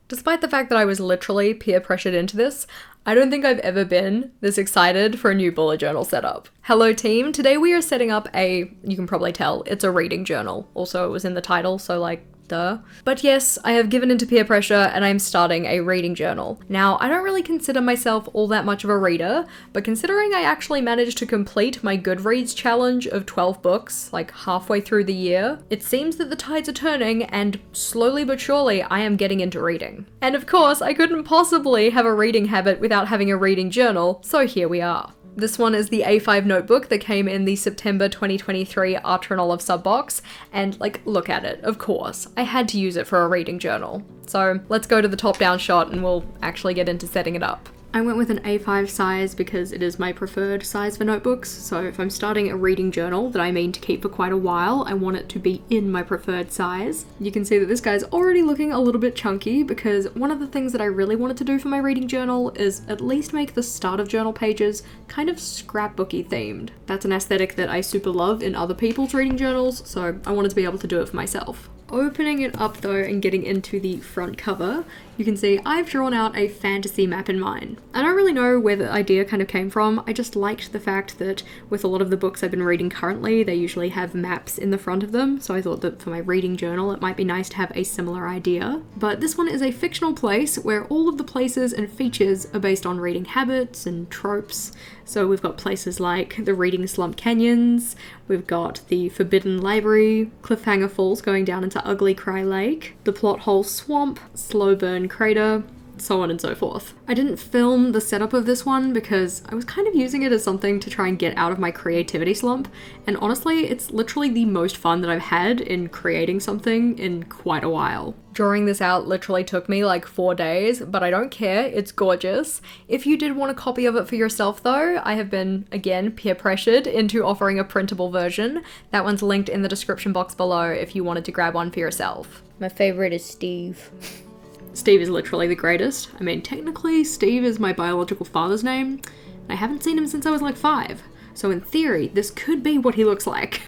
Despite the fact that I was literally peer pressured into this, I don't think I've ever been this excited for a new bullet journal setup. Hello team, today we are setting up you can probably tell, it's a reading journal. Also, it was in the title, so like, duh. But yes, I have given into peer pressure and I'm starting a reading journal. Now, I don't really consider myself all that much of a reader, but considering I actually managed to complete my Goodreads challenge of 12 books, like halfway through the year, it seems that the tides are turning and slowly but surely I am getting into reading. And of course, I couldn't possibly have a reading habit without having a reading journal, so here we are. This one is the A5 notebook that came in the September 2023 Archer and Olive subbox, and like, look at it, of course. I had to use it for a reading journal. So let's go to the top-down shot and we'll actually get into setting it up. I went with an A5 size because it is my preferred size for notebooks, so if I'm starting a reading journal that I mean to keep for quite a while, I want it to be in my preferred size. You can see that this guy's already looking a little bit chunky because one of the things that I really wanted to do for my reading journal is at least make the start of journal pages kind of scrapbooky themed. That's an aesthetic that I super love in other people's reading journals, so I wanted to be able to do it for myself. Opening it up though and getting into the front cover, you can see I've drawn out a fantasy map in mine. I don't really know where the idea kind of came from, I just liked the fact that with a lot of the books I've been reading currently, they usually have maps in the front of them, so I thought that for my reading journal it might be nice to have a similar idea. But this one is a fictional place where all of the places and features are based on reading habits and tropes. So we've got places like the Reading Slump Canyons, we've got the Forbidden Library, Cliffhanger Falls going down into Ugly Cry Lake, the Plot Hole Swamp, Slow Burn Crater, so on and so forth. I didn't film the setup of this one because I was kind of using it as something to try and get out of my creativity slump, and honestly, it's literally the most fun that I've had in creating something in quite a while. Drawing this out literally took me like 4 days, but I don't care, it's gorgeous. If you did want a copy of it for yourself though, I have been, again, peer pressured into offering a printable version. That one's linked in the description box below if you wanted to grab one for yourself. My favorite is Steve. Steve is literally the greatest. I mean, technically, Steve is my biological father's name. I haven't seen him since I was like 5. So in theory, this could be what he looks like.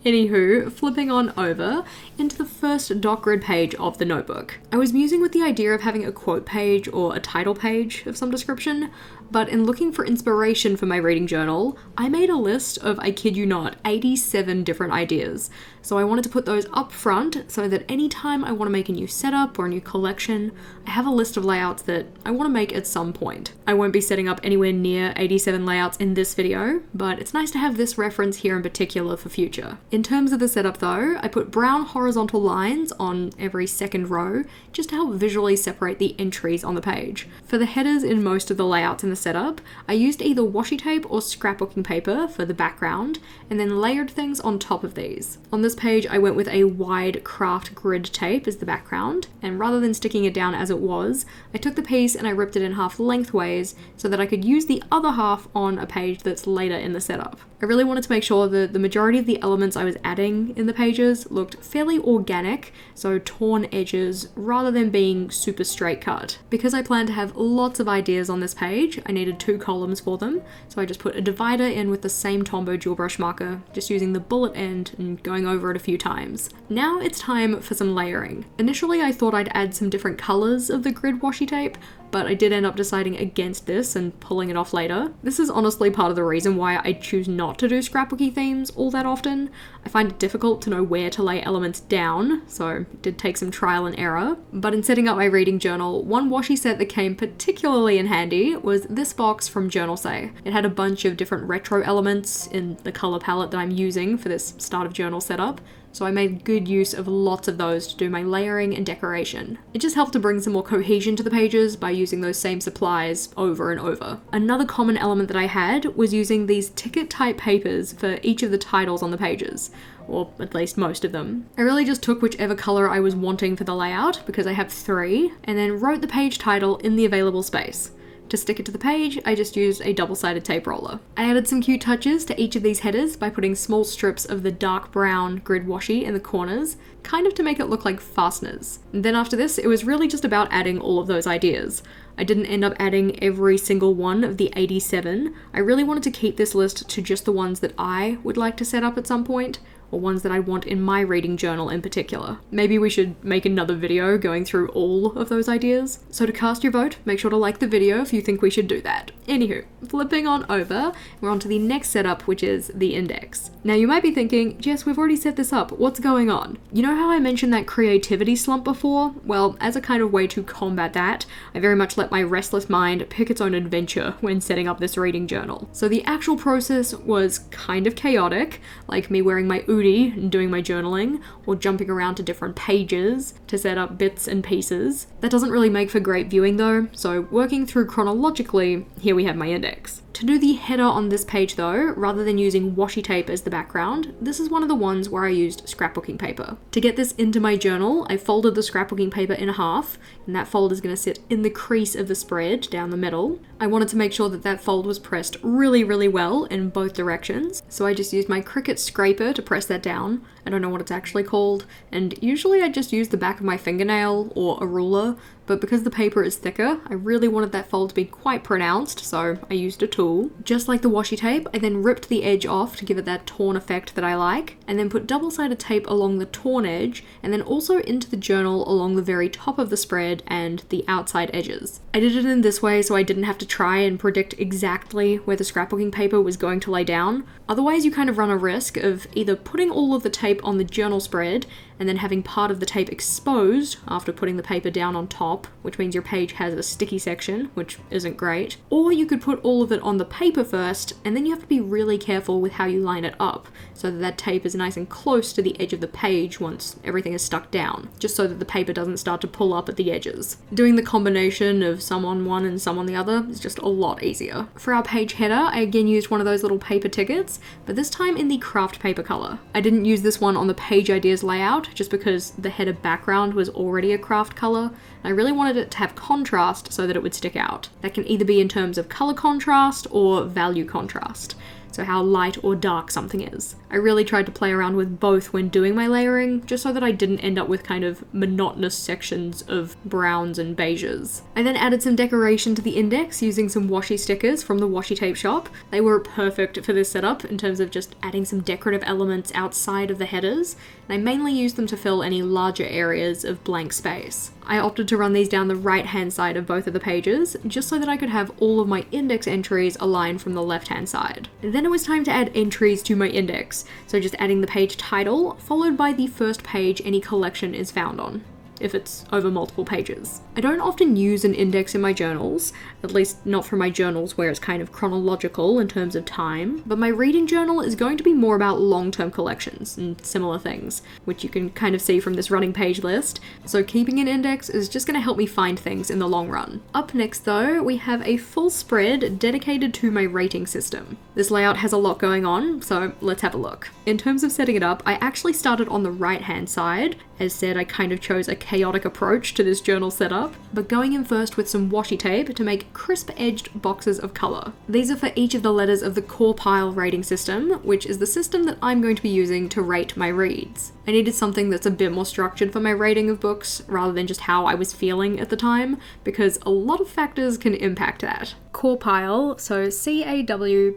Anywho, flipping on over into the first dot grid page of the notebook. I was musing with the idea of having a quote page or a title page of some description, but in looking for inspiration for my reading journal, I made a list of, I kid you not, 87 different ideas. So I wanted to put those up front so that anytime I want to make a new setup or a new collection, I have a list of layouts that I want to make at some point. I won't be setting up anywhere near 87 layouts in this video, but it's nice to have this reference here in particular for future. In terms of the setup though, I put brown horizontal lines on every second row just to help visually separate the entries on the page. For the headers in most of the layouts in the setup, I used either washi tape or scrapbooking paper for the background, and then layered things on top of these. On this page, I went with a wide craft grid tape as the background, and rather than sticking it down as it was, I took the piece and I ripped it in half lengthways so that I could use the other half on a page that's later in the setup. I really wanted to make sure that the majority of the elements I was adding in the pages looked fairly organic, so torn edges rather than being super straight cut. Because I plan to have lots of ideas on this page, I needed 2 columns for them, so I just put a divider in with the same Tombow dual brush marker, just using the bullet end and going over it a few times. Now it's time for some layering. Initially I thought I'd add some different colors of the grid washi tape, but I did end up deciding against this and pulling it off later. This is honestly part of the reason why I choose not to do scrapbooky themes all that often. I find it difficult to know where to lay elements down, so it did take some trial and error. But in setting up my reading journal, one washi set that came particularly in handy was this box from Journal Say. It had a bunch of different retro elements in the color palette that I'm using for this start of journal setup, so I made good use of lots of those to do my layering and decoration. It just helped to bring some more cohesion to the pages by using those same supplies over and over. Another common element that I had was using these ticket type papers for each of the titles on the pages, or at least most of them. I really just took whichever color I was wanting for the layout, because I have 3, and then wrote the page title in the available space. To stick it to the page, I just used a double-sided tape roller. I added some cute touches to each of these headers by putting small strips of the dark brown grid washi in the corners, kind of to make it look like fasteners. And then after this, it was really just about adding all of those ideas. I didn't end up adding every single one of the 87. I really wanted to keep this list to just the ones that I would like to set up at some point, or ones that I want in my reading journal in particular. Maybe we should make another video going through all of those ideas. So to cast your vote, make sure to like the video if you think we should do that. Anywho, flipping on over, we're on to the next setup, which is the index. Now you might be thinking, Jess, we've already set this up, what's going on? You know how I mentioned that creativity slump before? Well, as a kind of way to combat that, I very much let my restless mind pick its own adventure when setting up this reading journal. So the actual process was kind of chaotic, like me wearing my Udi and doing my journaling, or jumping around to different pages to set up bits and pieces. That doesn't really make for great viewing though, so working through chronologically, here we have my index. To do the header on this page though, rather than using washi tape as the background, this is one of the ones where I used scrapbooking paper. To get this into my journal, I folded the scrapbooking paper in half, and that fold is going to sit in the crease of the spread down the middle. I wanted to make sure that that fold was pressed really well in both directions, so I just used my Cricut scraper to press that down. I don't know what it's actually called, and usually I just use the back of my fingernail or a ruler, but because the paper is thicker, I really wanted that fold to be quite pronounced, so I used a tool. Just like the washi tape, I then ripped the edge off to give it that torn effect that I like, and then put double-sided tape along the torn edge, and then also into the journal along the very top of the spread and the outside edges. I did it in this way so I didn't have to try and predict exactly where the scrapbooking paper was going to lay down. Otherwise, you kind of run a risk of either putting all of the tape on the journal spread and then having part of the tape exposed after putting the paper down on top, which means your page has a sticky section, which isn't great. Or you could put all of it on the paper first, and then you have to be really careful with how you line it up, so that that tape is nice and close to the edge of the page once everything is stuck down, just so that the paper doesn't start to pull up at the edges. Doing the combination of some on one and some on the other is just a lot easier. For our page header, I again used one of those little paper tickets, but this time in the craft paper color. I didn't use this one on the page ideas layout, just because the header background was already a craft color, and I really wanted it to have contrast so that it would stick out. That can either be in terms of color contrast or value contrast, so how light or dark something is. I really tried to play around with both when doing my layering, just so that I didn't end up with kind of monotonous sections of browns and beiges. I then added some decoration to the index using some washi stickers from the washi tape shop. They were perfect for this setup in terms of just adding some decorative elements outside of the headers, and I mainly used them to fill any larger areas of blank space. I opted to run these down the right-hand side of both of the pages, just so that I could have all of my index entries aligned from the left-hand side. And then it was time to add entries to my index, so just adding the page title, followed by the first page any collection is found on, if it's over multiple pages. I don't often use an index in my journals, at least not for my journals where it's kind of chronological in terms of time, but my reading journal is going to be more about long-term collections and similar things, which you can kind of see from this running page list, so keeping an index is just going to help me find things in the long run. Up next though, we have a full spread dedicated to my rating system. This layout has a lot going on, so let's have a look. In terms of setting it up, I actually started on the right-hand side. As said, I kind of chose a chaotic approach to this journal setup, but going in first with some washi tape to make crisp-edged boxes of colour. These are for each of the letters of the core pile rating system, which is the system that I'm going to be using to rate my reads. I needed something that's a bit more structured for my rating of books, rather than just how I was feeling at the time, because a lot of factors can impact that. Core pile, so CAWPILE,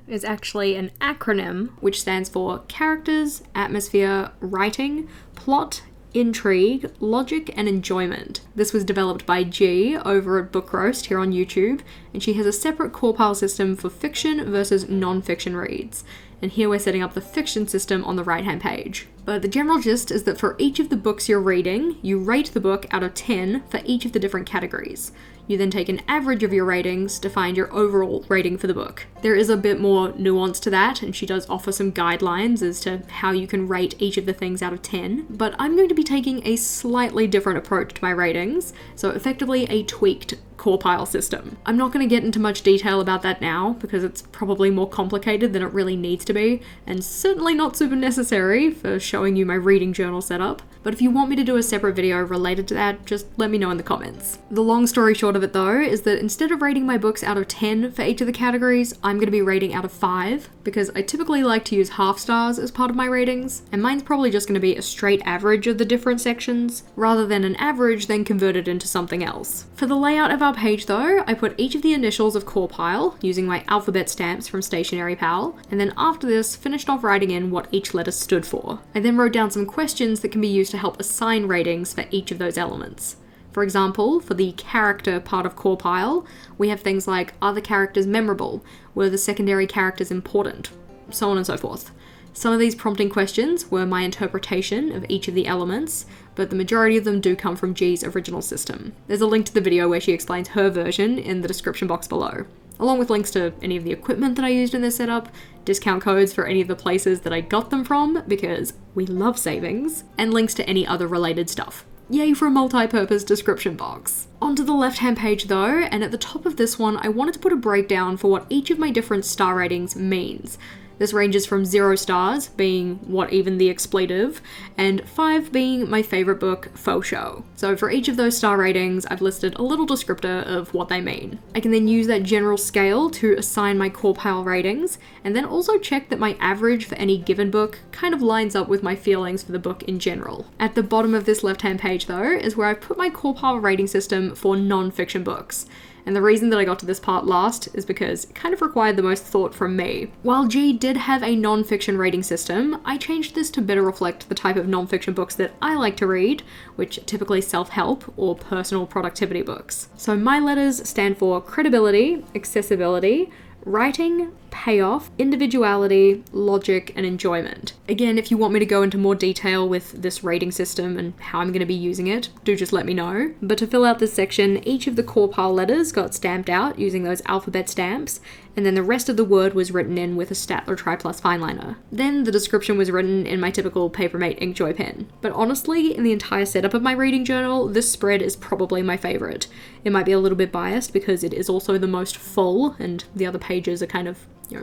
is actually an acronym which stands for Characters, Atmosphere, Writing, Plot, Intrigue, Logic, and Enjoyment. This was developed by G over at Book Roast here on YouTube, and she has a separate core pile system for fiction versus non-fiction reads. And here we're setting up the fiction system on the right-hand page. But the general gist is that for each of the books you're reading, you rate the book out of 10 for each of the different categories. You then take an average of your ratings to find your overall rating for the book. There is a bit more nuance to that, and she does offer some guidelines as to how you can rate each of the things out of 10, but I'm going to be taking a slightly different approach to my ratings, so effectively a tweaked core pile system. I'm not going to get into much detail about that now, because it's probably more complicated than it really needs to be, and certainly not super necessary for showing you my reading journal setup, but if you want me to do a separate video related to that, just let me know in the comments. The long story short of it though is that instead of rating my books out of 10 for each of the categories, I'm going to be rating out of 5 because I typically like to use half stars as part of my ratings, and mine's probably just going to be a straight average of the different sections rather than an average then converted into something else. For the layout of our page though, I put each of the initials of core pile using my alphabet stamps from Stationery Pal, and then after this finished off writing in what each letter stood for. I then wrote down some questions that can be used to help assign ratings for each of those elements. For example, for the character part of core pile, we have things like, are the characters memorable? Were the secondary characters important? So on and so forth. Some of these prompting questions were my interpretation of each of the elements, but the majority of them do come from G's original system. There's a link to the video where she explains her version in the description box below, along with links to any of the equipment that I used in this setup, discount codes for any of the places that I got them from, because we love savings, and links to any other related stuff. Yay for a multi-purpose description box. Onto the left-hand page though, and at the top of this one, I wanted to put a breakdown for what each of my different star ratings means. This ranges from 0 stars, being what even the expletive, and 5 being my favorite book, faux show. So for each of those star ratings, I've listed a little descriptor of what they mean. I can then use that general scale to assign my core pile ratings, and then also check that my average for any given book kind of lines up with my feelings for the book in general. At the bottom of this left-hand page though, is where I've put my core pile rating system for non-fiction books. And the reason that I got to this part last is because it kind of required the most thought from me. While G did have a non-fiction rating system, I changed this to better reflect the type of non-fiction books that I like to read, which are typically self-help or personal productivity books. So my letters stand for credibility, accessibility, writing, payoff, individuality, logic, and enjoyment. Again, if you want me to go into more detail with this rating system and how I'm going to be using it, do just let me know. But to fill out this section, each of the core pile letters got stamped out using those alphabet stamps, and then the rest of the word was written in with a Statler Tri Plus fineliner. Then the description was written in my typical Papermate Inkjoy pen. But honestly, in the entire setup of my reading journal, this spread is probably my favorite. It might be a little bit biased because it is also the most full, and the other pages are kind of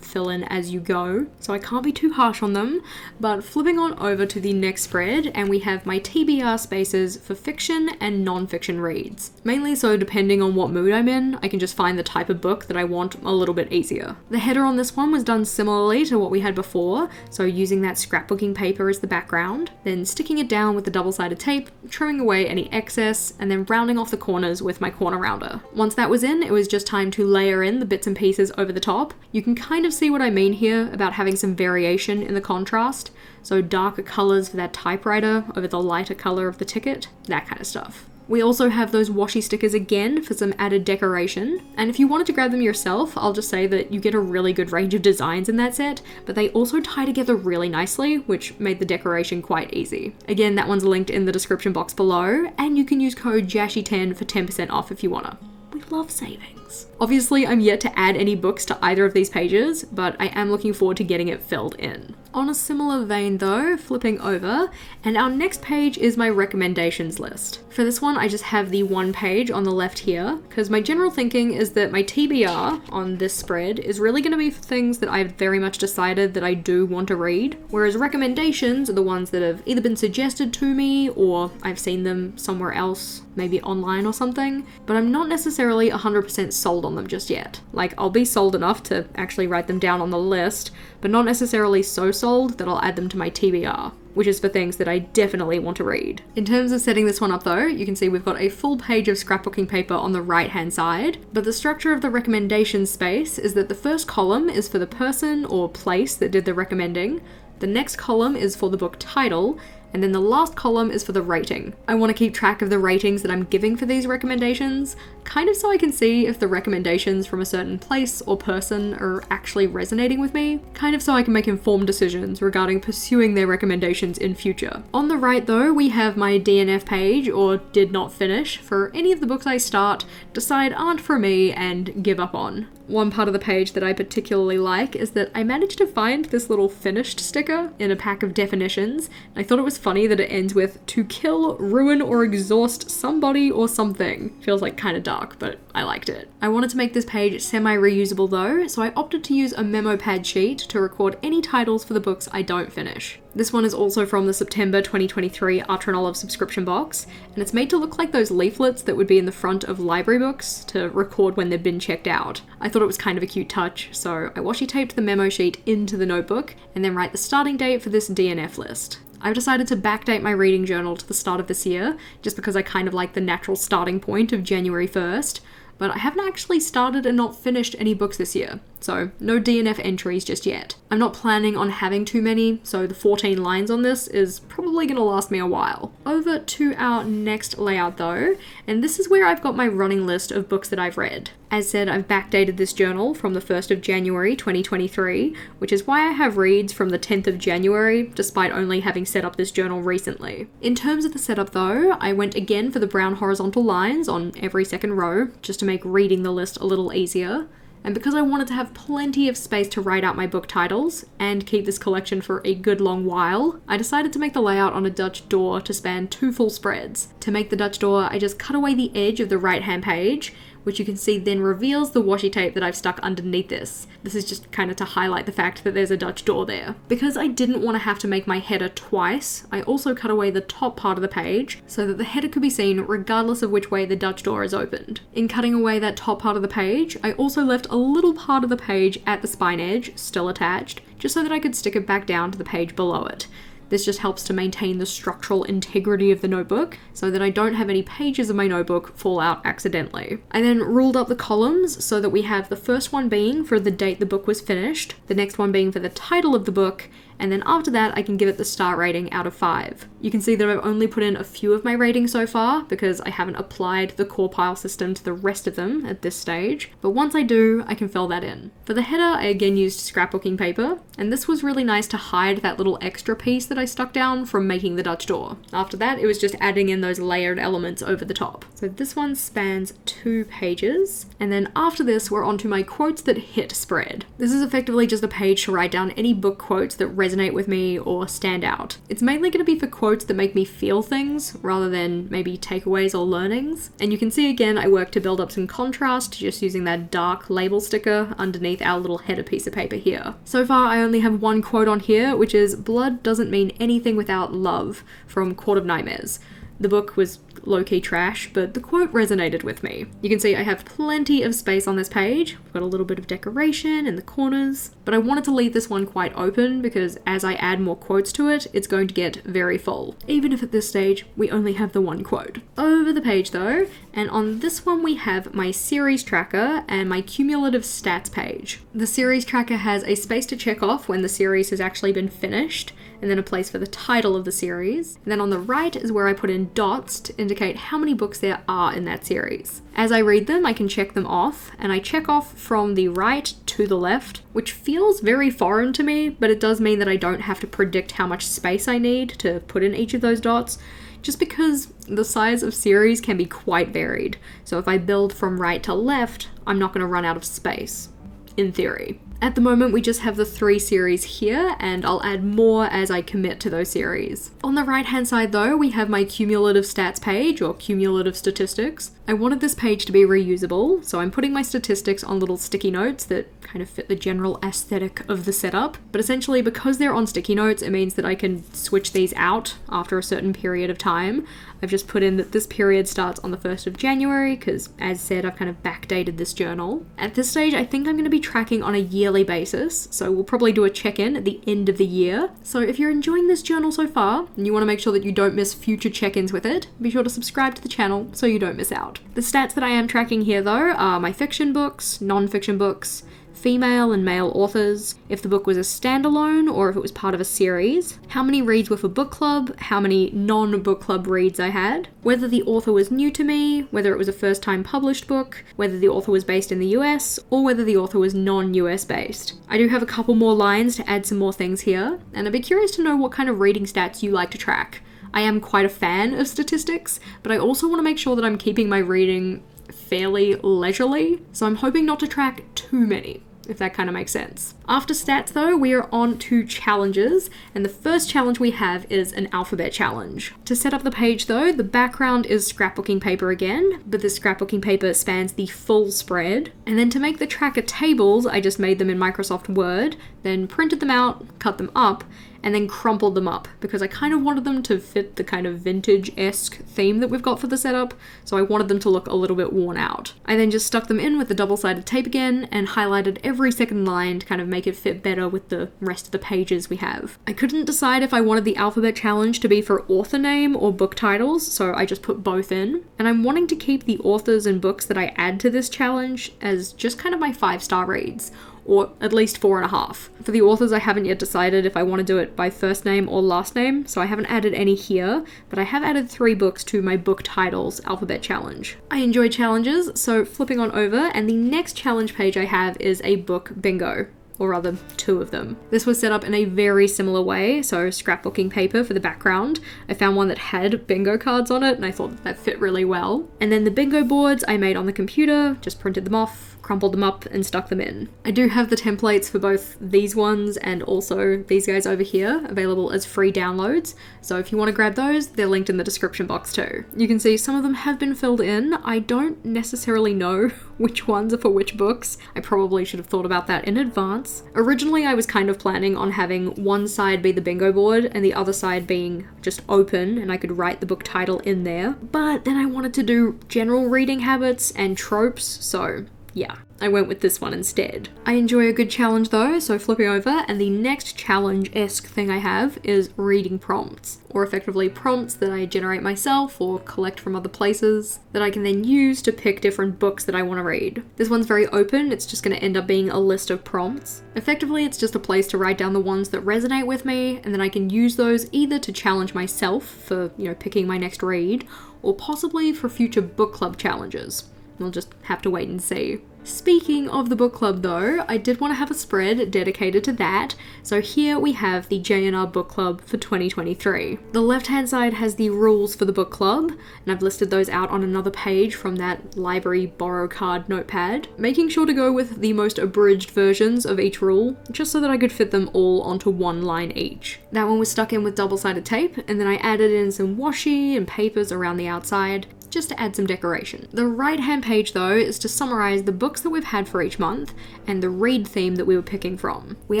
fill in as you go, so I can't be too harsh on them. But flipping on over to the next spread, and we have my TBR spaces for fiction and non-fiction reads. Mainly so depending on what mood I'm in, I can just find the type of book that I want a little bit easier. The header on this one was done similarly to what we had before, so using that scrapbooking paper as the background, then sticking it down with the double-sided tape, trimming away any excess, and then rounding off the corners with my corner rounder. Once that was in, it was just time to layer in the bits and pieces over the top. You can kind of see what I mean here about having some variation in the contrast, so darker colors for that typewriter over the lighter color of the ticket, that kind of stuff. We also have those washi stickers again for some added decoration, and if you wanted to grab them yourself, I'll just say that you get a really good range of designs in that set, but they also tie together really nicely, which made the decoration quite easy. Again, that one's linked in the description box below, and you can use code JASHI10 for 10% off if you wanna. We love savings. Obviously, I'm yet to add any books to either of these pages, but I am looking forward to getting it filled in. On a similar vein though, flipping over, and our next page is my recommendations list. For this one, I just have the one page on the left here, because my general thinking is that my TBR on this spread is really going to be for things that I've very much decided that I do want to read, whereas recommendations are the ones that have either been suggested to me or I've seen them somewhere else, maybe online or something, but I'm not necessarily 100% sold on them just yet. Like, I'll be sold enough to actually write them down on the list, but not necessarily so sold that I'll add them to my TBR, which is for things that I definitely want to read. In terms of setting this one up though, you can see we've got a full page of scrapbooking paper on the right hand side, but the structure of the recommendations space is that the first column is for the person or place that did the recommending, the next column is for the book title, and then the last column is for the rating. I want to keep track of the ratings that I'm giving for these recommendations, kind of so I can see if the recommendations from a certain place or person are actually resonating with me, kind of so I can make informed decisions regarding pursuing their recommendations in future. On the right though, we have my DNF page, or did not finish, for any of the books I start, decide aren't for me, and give up on. One part of the page that I particularly like is that I managed to find this little finished sticker in a pack of definitions. I thought it was funny that it ends with "to kill, ruin, or exhaust somebody or something." Feels like kind of dark, but I liked it. I wanted to make this page semi-reusable though, so I opted to use a memo pad sheet to record any titles for the books I don't finish. This one is also from the September 2023 Artronolive subscription box, and it's made to look like those leaflets that would be in the front of library books to record when they've been checked out. I thought it was kind of a cute touch, so I washi taped the memo sheet into the notebook and then write the starting date for this DNF list. I've decided to backdate my reading journal to the start of this year, just because I kind of like the natural starting point of January 1st, but I haven't actually started and not finished any books this year, so no DNF entries just yet. I'm not planning on having too many, so the 14 lines on this is probably going to last me a while. Over to our next layout though, and this is where I've got my running list of books that I've read. As said, I've backdated this journal from the 1st of January 2023, which is why I have reads from the 10th of January, despite only having set up this journal recently. In terms of the setup though, I went again for the brown horizontal lines on every second row, just to make reading the list a little easier. And because I wanted to have plenty of space to write out my book titles and keep this collection for a good long while, I decided to make the layout on a Dutch door to span 2 full spreads. To make the Dutch door, I just cut away the edge of the right-hand page, which you can see then reveals the washi tape that I've stuck underneath this. This is just kind of to highlight the fact that there's a Dutch door there. Because I didn't want to have to make my header twice, I also cut away the top part of the page so that the header could be seen regardless of which way the Dutch door is opened. In cutting away that top part of the page, I also left a little part of the page at the spine edge, still attached, just so that I could stick it back down to the page below it. This just helps to maintain the structural integrity of the notebook so that I don't have any pages of my notebook fall out accidentally. I then ruled up the columns so that we have the first one being for the date the book was finished, the next one being for the title of the book, and then after that I can give it the star rating out of 5. You can see that I've only put in a few of my ratings so far because I haven't applied the core pile system to the rest of them at this stage, but once I do, I can fill that in. For the header, I again used scrapbooking paper, and this was really nice to hide that little extra piece that I stuck down from making the Dutch door. After that, it was just adding in those layered elements over the top. So this one spans 2 pages, and then after this, we're onto my quotes that hit spread. This is effectively just a page to write down any book quotes that resonate with me or stand out. It's mainly going to be for quotes that make me feel things rather than maybe takeaways or learnings. And you can see again, I worked to build up some contrast just using that dark label sticker underneath our little header piece of paper here. So far, I only have one quote on here, which is "Blood doesn't mean anything without love" from Court of Nightmares. The book was low-key trash, but the quote resonated with me. You can see I have plenty of space on this page. We've got a little bit of decoration in the corners, but I wanted to leave this one quite open because as I add more quotes to it, it's going to get very full, even if at this stage we only have the one quote. Over the page though, and on this one we have my series tracker and my cumulative stats page. The series tracker has a space to check off when the series has actually been finished, and then a place for the title of the series. And then on the right is where I put in dots to indicate how many books there are in that series. As I read them, I can check them off, and I check off from the right to the left, which feels very foreign to me, but it does mean that I don't have to predict how much space I need to put in each of those dots, just because the size of series can be quite varied. So if I build from right to left, I'm not going to run out of space, in theory. At the moment, we just have the 3 series here, and I'll add more as I commit to those series. On the right-hand side though, we have my cumulative stats page, or cumulative statistics. I wanted this page to be reusable, so I'm putting my statistics on little sticky notes that kind of fit the general aesthetic of the setup. But essentially, because they're on sticky notes, it means that I can switch these out after a certain period of time. I've just put in that this period starts on the 1st of January, because as said, I've kind of backdated this journal. At this stage, I think I'm going to be tracking on a yearly basis, so we'll probably do a check-in at the end of the year. So if you're enjoying this journal so far, and you want to make sure that you don't miss future check-ins with it, be sure to subscribe to the channel so you don't miss out. The stats that I am tracking here though are my fiction books, non-fiction books, female and male authors, if the book was a standalone or if it was part of a series, how many reads were for book club, how many non-book club reads I had, whether the author was new to me, whether it was a first time published book, whether the author was based in the US, or whether the author was non-US based. I do have a couple more lines to add some more things here, and I'd be curious to know what kind of reading stats you like to track. I am quite a fan of statistics, but I also want to make sure that I'm keeping my reading fairly leisurely, so I'm hoping not to track too many, if that kind of makes sense. After stats though, we are on to challenges, and the first challenge we have is an alphabet challenge. To set up the page though, the background is scrapbooking paper again, but this scrapbooking paper spans the full spread. And then to make the tracker tables, I just made them in Microsoft Word, then printed them out, cut them up, and then crumpled them up because I kind of wanted them to fit the kind of vintage-esque theme that we've got for the setup, so I wanted them to look a little bit worn out. I then just stuck them in with the double-sided tape again and highlighted every second line to kind of make it fit better with the rest of the pages we have. I couldn't decide if I wanted the alphabet challenge to be for author name or book titles, so I just put both in. And I'm wanting to keep the authors and books that I add to this challenge as just kind of my 5-star reads, or at least 4.5. For the authors, I haven't yet decided if I want to do it by first name or last name, so I haven't added any here, but I have added 3 books to my book titles alphabet challenge. I enjoy challenges, so flipping on over, and the next challenge page I have is a book bingo. Or rather, 2 of them. This was set up in a very similar way, so scrapbooking paper for the background. I found one that had bingo cards on it, and I thought that fit really well. And then the bingo boards I made on the computer, just printed them off, crumpled them up, and stuck them in. I do have the templates for both these ones and also these guys over here available as free downloads, so if you want to grab those, they're linked in the description box too. You can see some of them have been filled in. I don't necessarily know which ones are for which books. I probably should have thought about that in advance. Originally, I was kind of planning on having one side be the bingo board and the other side being just open, and I could write the book title in there, but then I wanted to do general reading habits and tropes, so yeah, I went with this one instead. I enjoy a good challenge though, so flipping over, and the next challenge-esque thing I have is reading prompts, or effectively prompts that I generate myself or collect from other places that I can then use to pick different books that I want to read. This one's very open, it's just going to end up being a list of prompts. Effectively, it's just a place to write down the ones that resonate with me, and then I can use those either to challenge myself for, picking my next read, or possibly for future book club challenges. We'll just have to wait and see. Speaking of the book club though, I did want to have a spread dedicated to that, so here we have the J&R book club for 2023. The left hand side has the rules for the book club, and I've listed those out on another page from that library borrow card notepad, making sure to go with the most abridged versions of each rule, just so that I could fit them all onto one line each. That one was stuck in with double-sided tape, and then I added in some washi and papers around the outside, just to add some decoration. The right hand page though is to summarize the books that we've had for each month and the read theme that we were picking from. We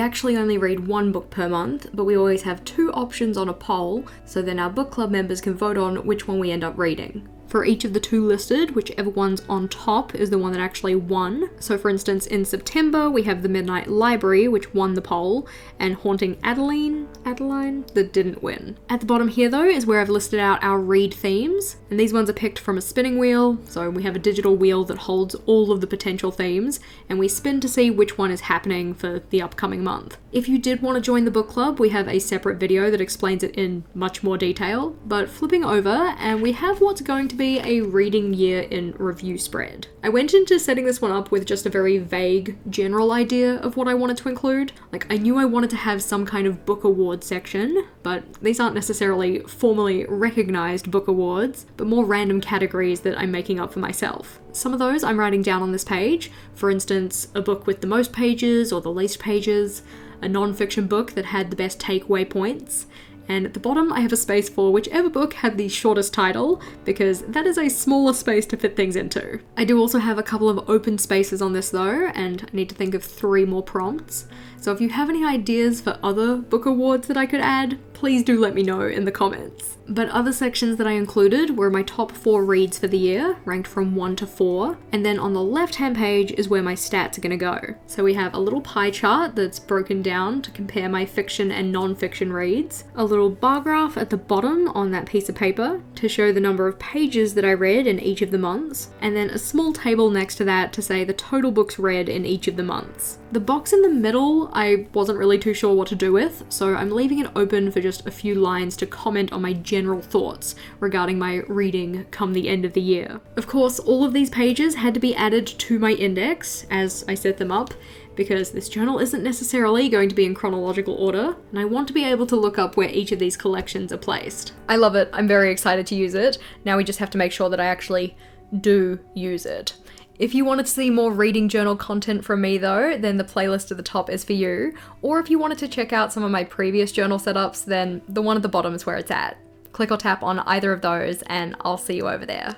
actually only read 1 book per month, but we always have 2 options on a poll, so then our book club members can vote on which one we end up reading. For each of the 2 listed, whichever one's on top is the one that actually won. So for instance, in September, we have The Midnight Library, which won the poll, and Haunting Adeline, that didn't win. At the bottom here though is where I've listed out our read themes, and these ones are picked from a spinning wheel, so we have a digital wheel that holds all of the potential themes, and we spin to see which one is happening for the upcoming month. If you did want to join the book club, we have a separate video that explains it in much more detail, but flipping over, and we have what's going to be a reading year in review spread. I went into setting this one up with just a very vague general idea of what I wanted to include. I knew I wanted to have some kind of book award section, but these aren't necessarily formally recognized book awards, but more random categories that I'm making up for myself. Some of those I'm writing down on this page, for instance, a book with the most pages or the least pages, a non-fiction book that had the best takeaway points, and at the bottom I have a space for whichever book had the shortest title, because that is a smaller space to fit things into. I do also have a couple of open spaces on this though, and I need to think of 3 more prompts. So if you have any ideas for other book awards that I could add, please do let me know in the comments. But other sections that I included were my top 4 reads for the year, ranked from 1 to 4, and then on the left-hand page is where my stats are gonna go. So we have a little pie chart that's broken down to compare my fiction and non-fiction reads, a little bar graph at the bottom on that piece of paper to show the number of pages that I read in each of the months, and then a small table next to that to say the total books read in each of the months. The box in the middle I wasn't really too sure what to do with, so I'm leaving it open for just a few lines to comment on my general thoughts regarding my reading come the end of the year. Of course, all of these pages had to be added to my index as I set them up, because this journal isn't necessarily going to be in chronological order, and I want to be able to look up where each of these collections are placed. I love it. I'm very excited to use it. Now we just have to make sure that I actually do use it. If you wanted to see more reading journal content from me though, then the playlist at the top is for you. Or if you wanted to check out some of my previous journal setups, then the one at the bottom is where it's at. Click or tap on either of those and I'll see you over there.